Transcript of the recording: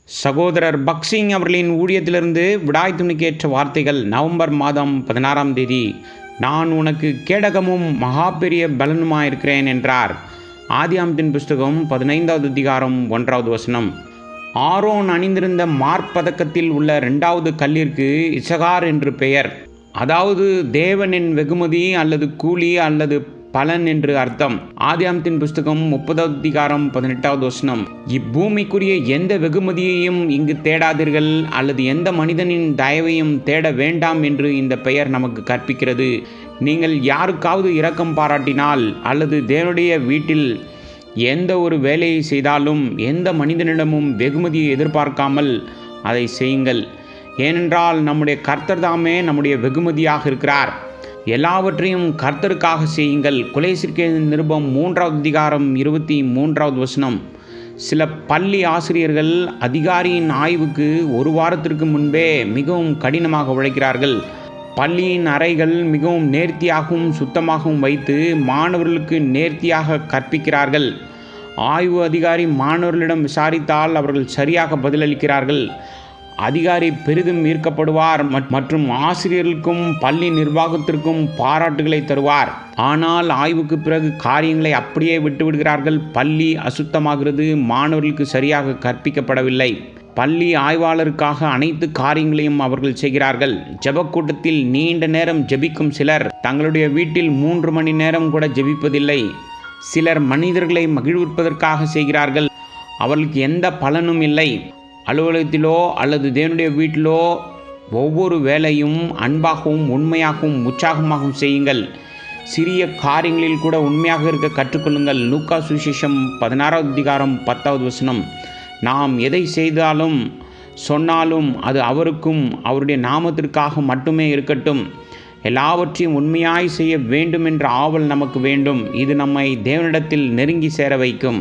சகோதரர் பக்சிங் அவர்களின் ஊழியத்திலிருந்து விடாய் துணிக்கேற்ற வார்த்தைகள் நவம்பர் மாதம் 16ஆம் தேதி. நான் உனக்கு கேடகமும் மகா பெரிய பலனுமாயிருக்கிறேன் என்றார். ஆதியாகமத்தின் புஸ்தகம் 15வது அதிகாரம் 1வது வசனம். ஆரோன் அணிந்திருந்த மார்பதக்கத்தில் உள்ள 2வது கல்லிற்கு இசகார் என்று பெயர். அதாவது தேவனின் வெகுமதி அல்லது கூலி அல்லது பலன் என்று அர்த்தம். ஆதியாகமத்தின் புஸ்தகம் 30வது அதிகாரம் 18வது வசனம். இப்பூமிக்குரிய எந்த வெகுமதியையும் இங்கு தேடாதீர்கள் அல்லது எந்த மனிதனின் தயவையும் தேட வேண்டாம் என்று இந்த பெயர் நமக்கு கற்பிக்கிறது. நீங்கள் யாருக்காவது இரக்கம் பாராட்டினால் அல்லது தேவனுடைய வீட்டில் எந்த ஒரு வேலையை செய்தாலும் எந்த மனிதனிடமும் வெகுமதியை எதிர்பார்க்காமல் அதை செய்யுங்கள். ஏனென்றால் நம்முடைய கர்த்தர் தாமே நம்முடைய வெகுமதியாக இருக்கிறார். எல்லாவற்றையும் கர்த்தருக்காக செய்யுங்கள். கொலோசியர் நிருபம் 3வது அதிகாரம் 23வது வசனம். சில பள்ளி ஆசிரியர்கள் அதிகாரியின் ஆய்வுக்கு ஒரு வாரத்திற்கு முன்பே மிகவும் கடினமாக உழைக்கிறார்கள். பள்ளியின் அறைகள் மிகவும் நேர்த்தியாகவும் சுத்தமாகவும் வைத்து மாணவர்களுக்கு நேர்த்தியாக கற்பிக்கிறார்கள். ஆய்வு அதிகாரி மாணவர்களிடம் விசாரித்தால் அவர்கள் சரியாக பதிலளிக்கிறார்கள். அதிகாரி பெரிதும் ஈர்க்கப்படுவார் மற்றும் ஆசிரியர்களுக்கும் பள்ளி நிர்வாகத்திற்கும் பாராட்டுகளை தருவார். ஆனால் ஆய்வுக்கு பிறகு காரியங்களை அப்படியே விட்டுவிடுகிறார்கள். பள்ளி அசுத்தமாகிறது, மாணவர்களுக்கு சரியாக கற்பிக்கப்படவில்லை. பள்ளி ஆய்வாளருக்காக அனைத்து காரியங்களையும் அவர்கள் செய்கிறார்கள். ஜெபக்கூட்டத்தில் நீண்ட நேரம் ஜெபிக்கும் சிலர் தங்களுடைய வீட்டில் 3 மணி நேரம் கூட ஜெபிப்பதில்லை. சிலர் மனிதர்களை மகிழ்விப்பதற்காக செய்கிறார்கள். அவர்களுக்கு எந்த பலனும் இல்லை. அலுவலகத்திலோ அல்லது தேவனுடைய வீட்டிலோ ஒவ்வொரு வேலையும் அன்பாகவும் உண்மையாகவும் உற்சாகமாகவும் செய்யுங்கள். சிறிய காரியங்களில் கூட உண்மையாக இருக்க கற்றுக்கொள்ளுங்கள். லூக்கா சுவிசேஷம் 16வது அதிகாரம் 10வது வசனம். நாம் எதை செய்தாலும் சொன்னாலும் அது அவருக்கும் அவருடைய நாமத்திற்காக மட்டுமே இருக்கட்டும். எல்லாவற்றையும் உண்மையாய் செய்ய வேண்டும் என்ற ஆவல் நமக்கு வேண்டும். இது நம்மை தேவனிடத்தில் நெருங்கி சேர வைக்கும்.